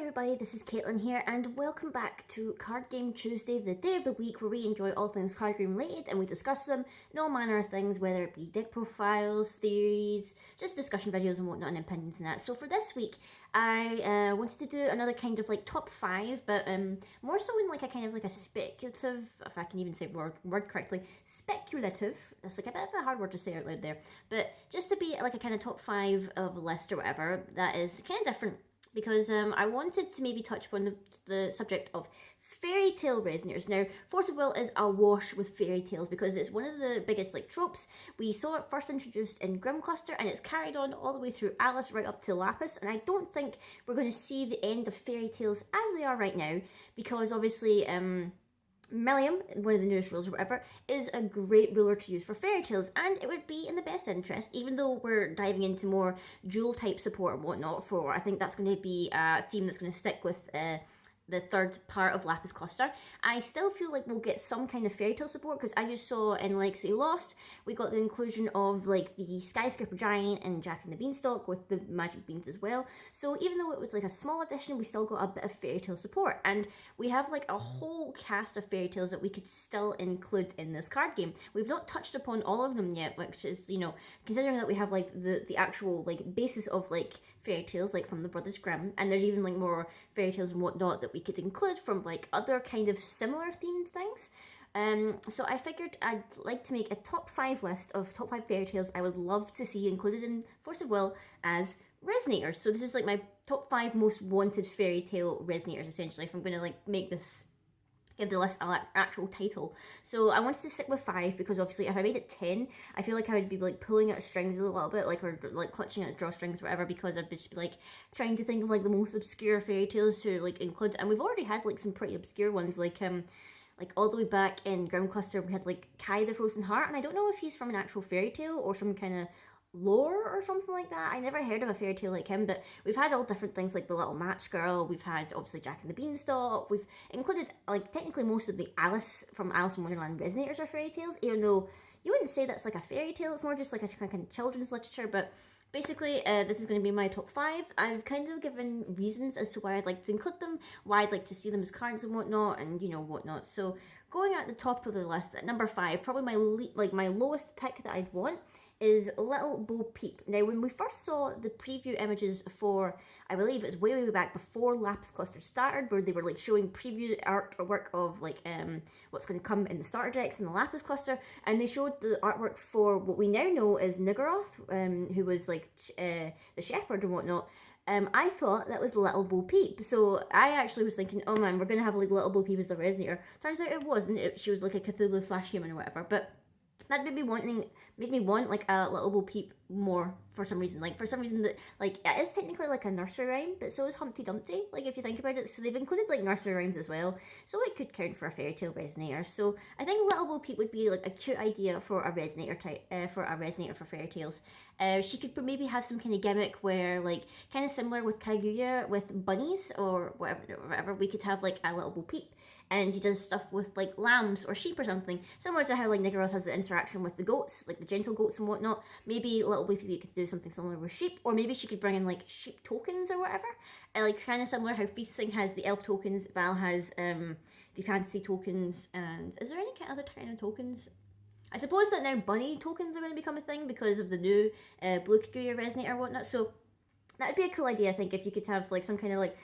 everybody, this is Caitlin here and welcome back to Card Game Tuesday, the day of the week where we enjoy all things card game related and we discuss them in all manner of things, whether it be deck profiles, theories, just discussion videos and whatnot and opinions and that. So for this week, I wanted to do another kind of like top 5, but more so in like a kind of like a speculative, if I can even say word correctly, speculative, that's like a bit of a hard word to say out loud there, but just to be like a kind of top 5 of a list or whatever, that is kind of different. Because I wanted to maybe touch upon the subject of fairy tale resonators. Now, Force of Will is awash with fairy tales because it's one of the biggest like tropes. We saw it first introduced in Grim Cluster and it's carried on all the way through Alice right up to Lapis, and I don't think we're going to see the end of fairy tales as they are right now, because obviously Millium, one of the newest rules or whatever, is a great ruler to use for fairy tales, and it would be in the best interest, even though we're diving into more dual type support and whatnot for, I think that's going to be a theme that's going to stick with the third part of Lapis Cluster. I still feel like we'll get some kind of fairy tale support, because I just saw in like say Lost, we got the inclusion of like the Skyscraper Giant and Jack and the Beanstalk with the magic beans as well. So even though it was like a small addition, we still got a bit of fairy tale support, and we have like a whole cast of fairy tales that we could still include in this card game. We've not touched upon all of them yet, which is, you know, considering that we have like the actual like basis of like fairy tales like from the Brothers Grimm, and there's even like more fairy tales and whatnot that we could include from like other kind of similar themed things. So I figured I'd like to make a top 5 list of top 5 fairy tales I would love to see included in Force of Will as resonators. So this is like my top 5 most wanted fairy tale resonators essentially, if I'm going to like make this, give the list an actual title. So I wanted to stick with 5 because obviously if I made it 10, I feel like I would be like pulling at strings a little bit, like, or like clutching at drawstrings or whatever, because I'd just be like trying to think of like the most obscure fairy tales to like include, and we've already had like some pretty obscure ones, like all the way back in Grim Cluster we had like Kai the Frozen Heart, and I don't know if he's from an actual fairy tale or some kind of lore or something like that. I never heard of a fairy tale like him, but we've had all different things like the Little Match Girl, we've had obviously Jack and the Beanstalk, we've included like technically most of the Alice from Alice in Wonderland resonators are fairy tales, even though you wouldn't say that's like a fairy tale, it's more just like a kind of children's literature. But basically, this is going to be my top 5. I've kind of given reasons as to why I'd like to include them, why I'd like to see them as cards and whatnot, and you know, whatnot. So going at the top of the list at number 5, probably my lowest pick that I'd want is Little Bo Peep. Now, when we first saw the preview images for, I believe it was way back before Lapis Cluster started, where they were like showing preview artwork of like what's going to come in the starter decks in the Lapis Cluster, and they showed the artwork for what we now know as Niggeroth, who was like the shepherd and whatnot. I thought that was Little Bo Peep, so I actually was thinking, oh man, we're going to have like Little Bo Peep as the resonator. Turns out it wasn't, she was like a Cthulhu / human or whatever, but that made me want like a Little Bo Peep more for some reason. Like for some reason that like it is technically like a nursery rhyme, but so is Humpty Dumpty, like if you think about it. So they've included like nursery rhymes as well, so it could count for a fairy tale resonator. So I think Little Bo Peep would be like a cute idea for a resonator type, for fairy tales. She could maybe have some kind of gimmick where like kind of similar with Kaguya with bunnies or whatever, we could have like a Little Bo Peep, and she does stuff with like lambs or sheep or something, similar to how like Niggeroth has the interaction with the goats, like the gentle goats and whatnot. Maybe Little Bo Peep could do something similar with sheep, or maybe she could bring in like sheep tokens or whatever. Like kind of similar how Feasting has the elf tokens, Val has the fantasy tokens, and is there any other kind of tokens? I suppose that now bunny tokens are going to become a thing because of the new Blue Kaguya resonator or whatnot. So that would be a cool idea, I think, if you could have like some kind of like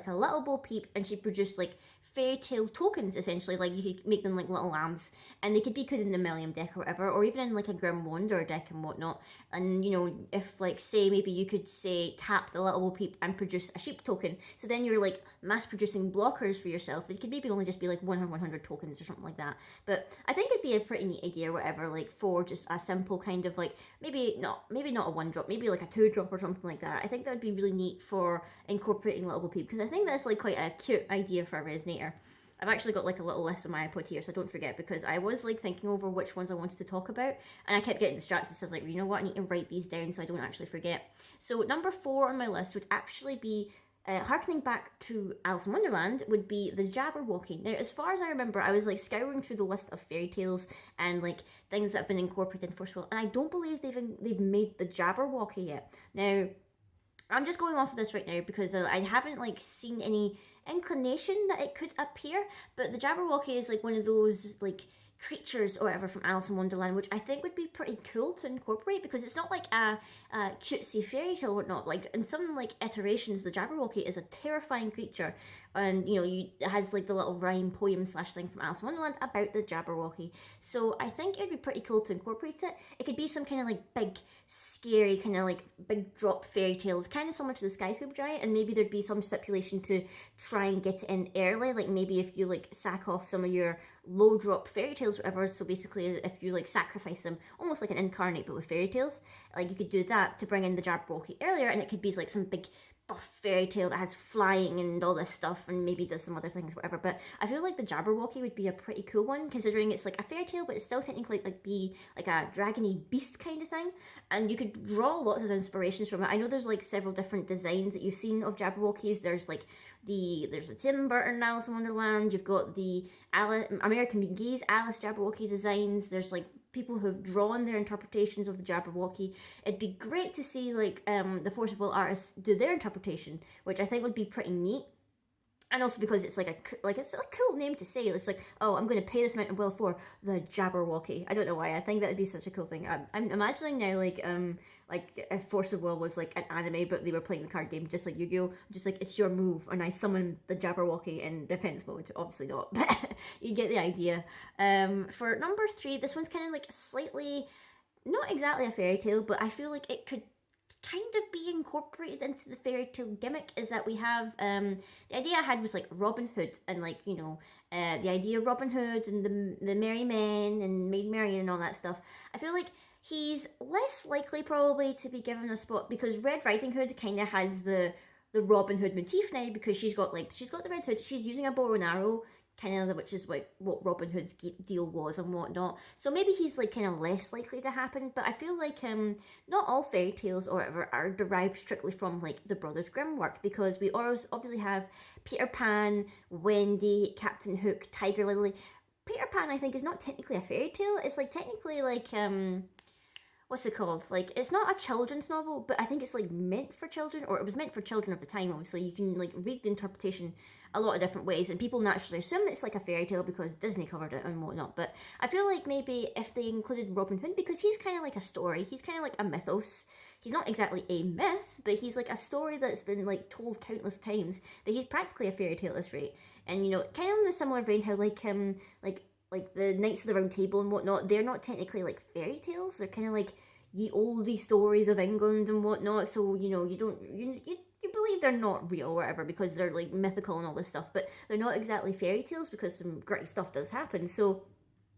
a Little Bo Peep, and she produced like fairy tale tokens essentially. Like you could make them like little lambs, and they could be put in the Millium deck or whatever, or even in like a Grim Wanderer deck and whatnot. And you know, if like say maybe you could say tap the Little Bo Peep and produce a sheep token, so then you're like mass producing blockers for yourself. They could maybe only just be like 1 or 100 tokens or something like that. But I think it'd be a pretty neat idea or whatever, like for just a simple kind of like maybe not a 1-drop, maybe like a 2-drop or something like that. I think that would be really neat for incorporating Little Bo Peep, because I think that's like quite a cute idea for a resonator. I've actually got like a little list on my iPod here, so don't forget, because I was like thinking over which ones I wanted to talk about, and I kept getting distracted, so I was like, you know what, I need to write these down so I don't actually forget. So number 4 on my list would actually be, harkening back to Alice in Wonderland, would be the Jabberwocky. Now, as far as I remember, I was like scouring through the list of fairy tales and like things that have been incorporated in Force of Will, and I don't believe they've made the Jabberwocky yet. Now, I'm just going off of this right now because I haven't like seen any inclination that it could appear, but the Jabberwocky is like one of those like creatures or whatever from Alice in Wonderland, which I think would be pretty cool to incorporate because it's not like a cutesy fairy tale or whatnot. Like in some like iterations, the Jabberwocky is a terrifying creature, and it has like the little rhyme poem slash thing from Alice in Wonderland about the Jabberwocky. So I think it'd be pretty cool to incorporate it. It could be some kind of like big, scary kind of like big drop fairy tales, kind of similar to the Skyscraper Giant, and maybe there'd be some stipulation to try and get it in early. Like maybe if you like sack off some of your low drop fairy tales or whatever, so basically if you like sacrifice them, almost like an incarnate but with fairy tales, like you could do that to bring in the Jabberwocky earlier, and it could be like some big buff fairy tale that has flying and all this stuff and maybe does some other things, whatever. But I feel like the Jabberwocky would be a pretty cool one, considering it's like a fairy tale but it's still technically like be like a dragony beast kind of thing, and you could draw lots of inspirations from it. I know there's like several different designs that you've seen of Jabberwockies. There's like there's the Tim Burton Alice in Wonderland, you've got the American McGee's Alice Jabberwocky designs, there's like people who've drawn their interpretations of the Jabberwocky. It'd be great to see like the Force of Will artists do their interpretation, which I think would be pretty neat. And also because it's like it's a cool name to say. It's like, oh, I'm going to pay this amount of will for the Jabberwocky. I don't know why. I think that would be such a cool thing. I'm imagining now like if Force of Will was like an anime, but they were playing the card game, just like Yu-Gi-Oh! Just like, it's your move, and I summon the Jabberwocky in defense mode. Obviously not, but you get the idea. For number 3, this one's kind of like slightly, not exactly a fairy tale, but I feel like it could kind of be incorporated into the fairy tale gimmick. Is that we have the idea I had was like Robin Hood, and like the idea of Robin Hood and the merry men and Maid Marian and all that stuff. I feel like he's less likely probably to be given a spot because Red Riding Hood kind of has the Robin Hood motif now, because she's got the Red Hood, she's using a bow and arrow, kind of, which is like what Robin Hood's deal was and whatnot. So maybe he's like kind of less likely to happen. But I feel like not all fairy tales or whatever are derived strictly from like the Brothers Grimm work, because we obviously have Peter Pan, Wendy, Captain Hook, Tiger Lily. Peter Pan, I think, is not technically a fairy tale. It's like technically like what's it called? Like, it's not a children's novel, but I think it's like meant for children, or it was meant for children of the time. Obviously, you can like read the interpretation a lot of different ways, and people naturally assume it's like a fairy tale because Disney covered it and whatnot. But I feel like maybe if they included Robin Hood, because he's kind of like a story, he's kind of like a mythos. He's not exactly a myth, but he's like a story that's been like told countless times, that he's practically a fairy tale at this rate. And kind of in the similar vein how like the Knights of the Round Table and whatnot, they're not technically like fairy tales. They're kind of like ye olde stories of England and whatnot. So you believe they're not real or whatever because they're like mythical and all this stuff, but they're not exactly fairy tales because some great stuff does happen. So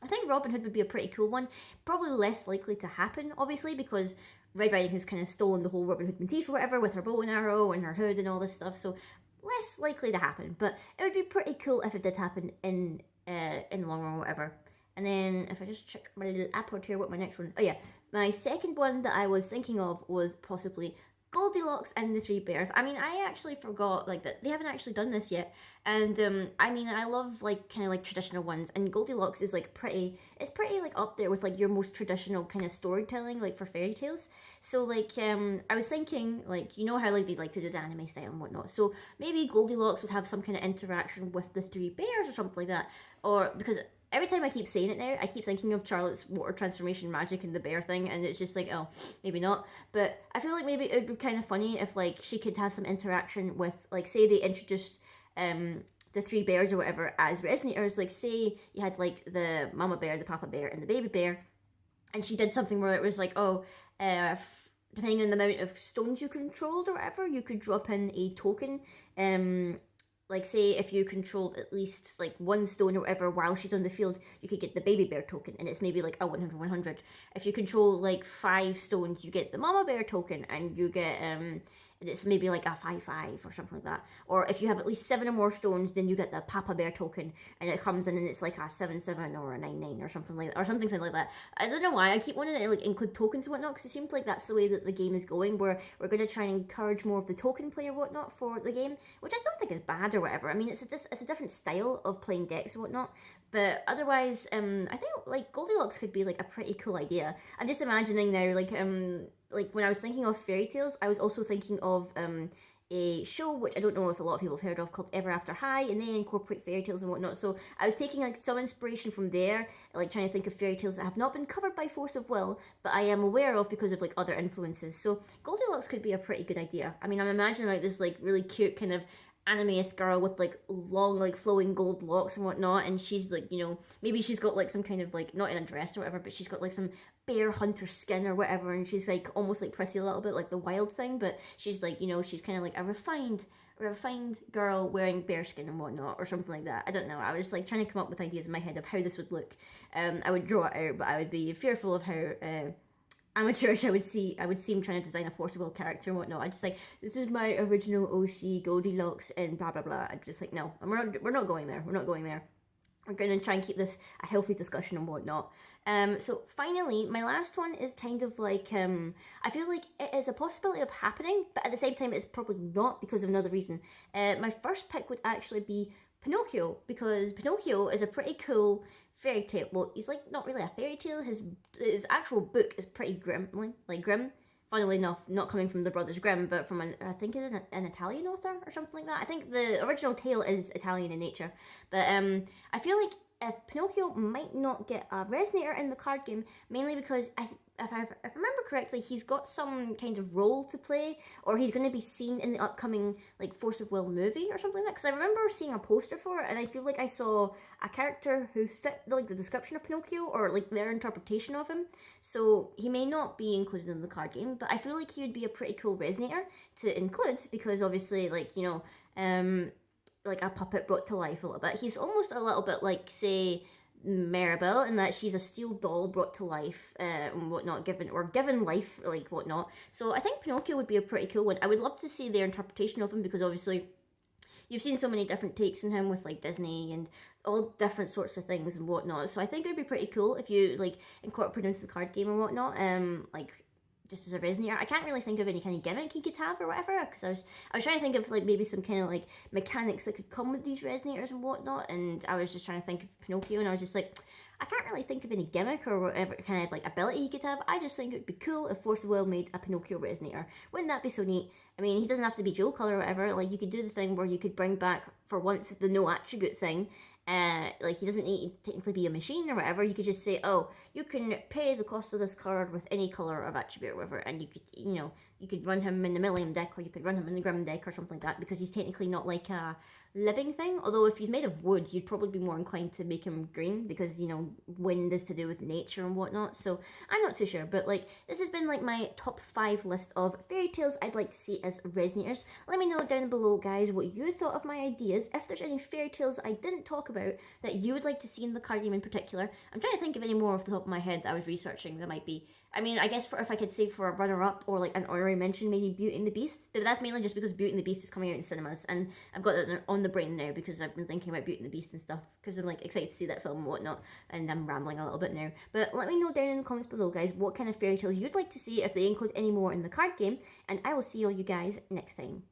I think Robin Hood would be a pretty cool one. Probably less likely to happen, obviously, because Red Riding Hood's kind of stolen the whole Robin Hood motif or whatever with her bow and arrow and her hood and all this stuff. So less likely to happen, but it would be pretty cool if it did happen in the long run or whatever. And then if I just check my little app out here, what my next one, oh yeah, my second one that I was thinking of was possibly Goldilocks and the Three Bears. I mean, I actually forgot like that they haven't actually done this yet, and I mean, I love like kind of like traditional ones, and Goldilocks is like pretty like up there with like your most traditional kind of storytelling like for fairy tales. So like I was thinking, like, how like they like to do the anime style and whatnot, so maybe Goldilocks would have some kind of interaction with the Three Bears or something like that, or because every time I keep saying it now, I keep thinking of Charlotte's water transformation magic and the bear thing, and it's just like, oh, maybe not. But I feel like maybe it would be kind of funny if like she could have some interaction with, like, say they introduced the Three Bears or whatever as resonators. Like, say you had like the mama bear, the papa bear, and the baby bear, and she did something where it was like, oh, depending on the amount of stones you controlled or whatever, you could drop in a token. Like, say if you controlled at least like one stone or whatever while she's on the field, you could get the baby bear token, and it's maybe like a 100/100. If you control like 5 stones, you get the mama bear token, and you get and it's maybe like a 5/5 or something like that. Or if you have at least 7 or more stones, then you get the papa bear token, and it comes in and it's like a 7/7 or a 9/9 or something like that, or something like that. I don't know why I keep wanting to like include tokens and whatnot, because it seems like that's the way that the game is going, where we're going to try and encourage more of the token play or whatnot for the game, which I don't think is bad or whatever. I mean, it's a different style of playing decks and whatnot. But otherwise, I think like Goldilocks could be like a pretty cool idea. I'm just imagining now, like when I was thinking of fairy tales, I was also thinking of a show which I don't know if a lot of people have heard of, called Ever After High, and they incorporate fairy tales and whatnot. So I was taking like some inspiration from there, like trying to think of fairy tales that have not been covered by Force of Will, but I am aware of because of like other influences. So Goldilocks could be a pretty good idea. I mean, I'm imagining like this like really cute kind of anime-esque girl with like long like flowing gold locks and whatnot, and she's like, you know, maybe she's got like some kind of like, not in a dress or whatever, but she's got like some bear hunter skin or whatever, and she's like almost like Prissy a little bit, like the wild thing, but she's like, you know, she's kind of like a refined girl wearing bear skin and whatnot, or something like that. I don't know, I was like trying to come up with ideas in my head of how this would look. I would draw it out, but I would be fearful of how amateurish I would seem trying to design a Force of Will character and whatnot. I just like, this is my original OC Goldilocks and blah blah blah. I'm just like, no, we're not going there. We're not going there. We're going to try and keep this a healthy discussion and whatnot. So finally, my last one is kind of like, I feel like it is a possibility of happening, but at the same time, it's probably not because of another reason. My first pick would actually be Pinocchio, because Pinocchio is a pretty cool fairy tale. Well, he's like not really a fairy tale. His actual book is pretty grim. Funnily enough, not coming from the Brothers Grimm, but from I think it is an Italian author or something like that. I think the original tale is Italian in nature, but I feel like Pinocchio might not get a resonator in the card game, mainly because if I remember correctly, he's got some kind of role to play, or he's going to be seen in the upcoming like Force of Will movie or something like that. Because I remember seeing a poster for it, and I feel like I saw a character who fit like the description of Pinocchio, or like their interpretation of him. So he may not be included in the card game, but I feel like he would be a pretty cool resonator to include, because obviously, like, you know, like a puppet brought to life a little bit. He's almost a little bit like, say, Maribel, in that she's a steel doll brought to life and whatnot, given life, like whatnot. So I think Pinocchio would be a pretty cool one. I would love to see their interpretation of him, because obviously you've seen so many different takes on him with like Disney and all different sorts of things and whatnot. So I think it would be pretty cool if you like incorporate into the card game and whatnot. Like, just as a resonator. I can't really think of any kind of gimmick he could have or whatever, because I was trying to think of like maybe some kind of like mechanics that could come with these resonators and whatnot, and I was just trying to think of Pinocchio, and I was just like, I can't really think of any gimmick or whatever kind of like ability he could have. I just think it would be cool if Force of Will made a Pinocchio resonator. Wouldn't that be so neat? I mean, he doesn't have to be Joe Color or whatever. Like, you could do the thing where you could bring back, for once, the no attribute thing. Like, he doesn't need to technically be a machine or whatever. You could just say, oh, you can pay the cost of this card with any color of attribute or whatever, and you could, you know, you could run him in the Millennium deck, or you could run him in the Grimm deck or something like that, because he's technically not like a living thing. Although if he's made of wood, you'd probably be more inclined to make him green, because, you know, wind is to do with nature and whatnot. So I'm not too sure, but like, this has been like my top 5 list of fairy tales I'd like to see as resonators. Let me know down below, guys, what you thought of my ideas. If there's any fairy tales I didn't talk about that you would like to see in the card game in particular. I'm trying to think of any more off the top of my head that I was researching that might be. I mean, I guess if I could say for a runner-up or like an honorary mention, maybe Beauty and the Beast. But that's mainly just because Beauty and the Beast is coming out in cinemas, and I've got that on the brain now because I've been thinking about Beauty and the Beast and stuff, because I'm like excited to see that film and whatnot, and I'm rambling a little bit now. But let me know down in the comments below, guys, what kind of fairy tales you'd like to see, if they include any more in the card game, and I will see all you guys next time.